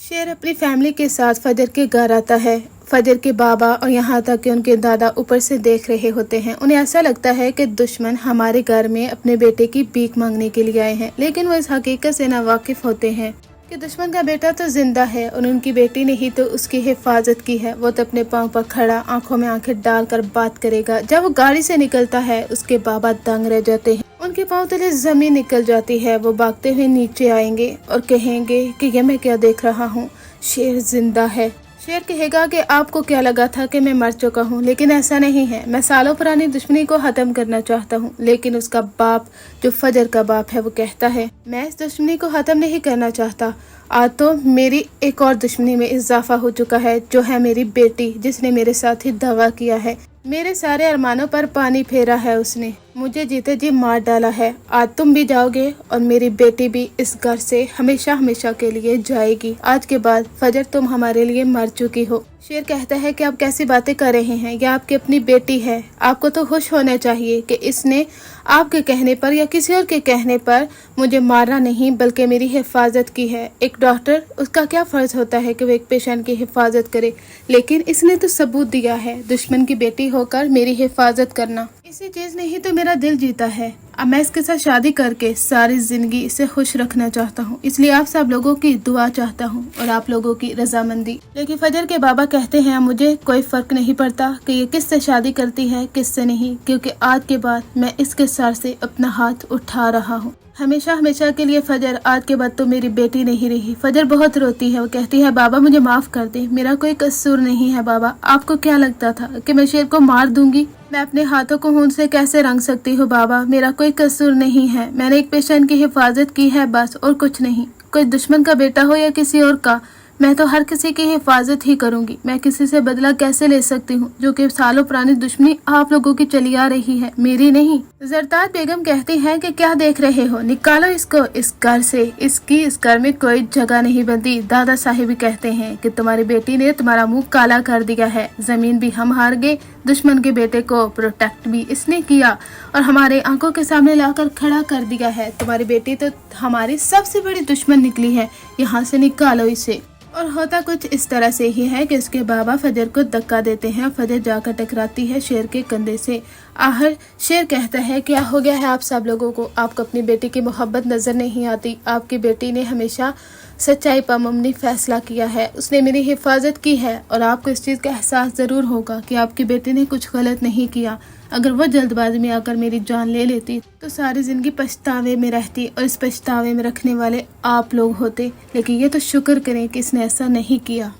शेर अपनी फैमिली के साथ फजर के घर आता है। फजर के बाबा और यहाँ तक कि उनके दादा ऊपर से देख रहे होते हैं। उन्हें ऐसा लगता है कि दुश्मन हमारे घर में अपने बेटे की भीख मांगने के लिए आए हैं, लेकिन वो इस हकीकत से नावाकिफ होते हैं कि दुश्मन का बेटा तो जिंदा है और उनकी बेटी ने ही तो उसकी हिफाजत की है। वो तो अपने पाँव पर खड़ा आंखों में आंखें डालकर बात करेगा। जब वो गाड़ी से निकलता है उसके बाबा दंग रह जाते हैं, उनके पाँव तले जमीन निकल जाती है। वो भागते हुए नीचे आएंगे और कहेंगे कि ये मैं क्या देख रहा हूँ, शेर जिंदा है। शेर कहेगा कि आपको क्या लगा था कि मैं मर चुका हूँ, लेकिन ऐसा नहीं है। मैं सालों पुरानी दुश्मनी को खत्म करना चाहता हूँ, लेकिन उसका बाप जो फजर का बाप है वो कहता है मैं इस दुश्मनी को खत्म नहीं करना चाहता। आज तो मेरी एक और दुश्मनी में इजाफा हो चुका है, जो है मेरी बेटी, जिसने मेरे साथ ही दगा किया है। मेरे सारे अरमानों पर पानी फेरा है उसने, मुझे जीते जी मार डाला है। आज तुम भी जाओगे और मेरी बेटी भी इस घर से हमेशा हमेशा के लिए जाएगी। आज के बाद फजर तुम हमारे लिए मर चुकी हो। शेर कहता है कि आप कैसी बातें कर रहे हैं, यह आपकी अपनी बेटी है। आपको तो खुश होना चाहिए कि इसने आपके कहने पर या किसी और के कहने पर मुझे मारना नहीं बल्कि मेरी हिफाजत की है। एक डॉक्टर, उसका क्या फर्ज होता है कि वो एक पेशेंट की हिफाजत करे, लेकिन इसने तो सबूत दिया है दुश्मन की बेटी होकर मेरी हिफाजत करना। इसी चीज ने ही तो मेरा दिल जीता है। अब मैं इसके साथ शादी करके सारी जिंदगी इसे खुश रखना चाहता हूँ, इसलिए आप सब लोगों की दुआ चाहता हूँ और आप लोगों की रजामंदी। लेकिन फजर के बाबा कहते हैं मुझे कोई फर्क नहीं पड़ता कि ये किससे शादी करती है किससे नहीं, क्योंकि आज के बाद मैं इसके सर से अपना हाथ उठा रहा हूँ। हमेशा हमेशा के लिए फजर, आज के बाद तो मेरी बेटी नहीं रही। फजर बहुत रोती है, वो कहती है बाबा मुझे माफ कर दे, मेरा कोई कसूर नहीं है। बाबा आपको क्या लगता था कि मैं शेर को मार दूंगी? मैं अपने हाथों को खून से कैसे रंग सकती हूँ? बाबा मेरा कोई कसूर नहीं है, मैंने एक पेशेंट की हिफाजत की है बस, और कुछ नहीं। कोई दुश्मन का बेटा हो या किसी और का, मैं तो हर किसी की हिफाजत ही करूंगी। मैं किसी से बदला कैसे ले सकती हूँ, जो कि सालों पुरानी दुश्मनी आप लोगों की चली आ रही है, मेरी नहीं। जरदाद बेगम कहती हैं कि क्या देख रहे हो, निकालो इसको इस घर से, इसकी इस घर में कोई जगह नहीं बनती। दादा साहिब भी कहते हैं कि तुम्हारी बेटी ने तुम्हारा मुंह काला कर दिया है, जमीन भी हम हार गए, दुश्मन के बेटे को प्रोटेक्ट भी इसने किया और हमारे आंखों के सामने लाकर खड़ा कर दिया है। तुम्हारी बेटी तो हमारी सबसे बड़ी दुश्मन निकली है, यहाँ से निकालो इसे। और होता कुछ इस तरह से ही है कि उसके बाबा फजर को धक्का देते हैं। फजर जाकर टकराती है शेर के कंधे से। आहर शेर कहता है क्या हो गया है आप सब लोगों को, आपको अपनी बेटी की मोहब्बत नजर नहीं आती? आपकी बेटी ने हमेशा सच्चाई पर मबनी फैसला किया है, उसने मेरी हिफाजत की है और आपको इस चीज़ का एहसास ज़रूर होगा कि आपकी बेटी ने कुछ गलत नहीं किया। अगर वो जल्दबाजी में आकर मेरी जान ले लेती तो सारी जिंदगी पछतावे में रहती और इस पछतावे में रखने वाले आप लोग होते। लेकिन ये तो शुक्र करें कि इसने ऐसा नहीं किया।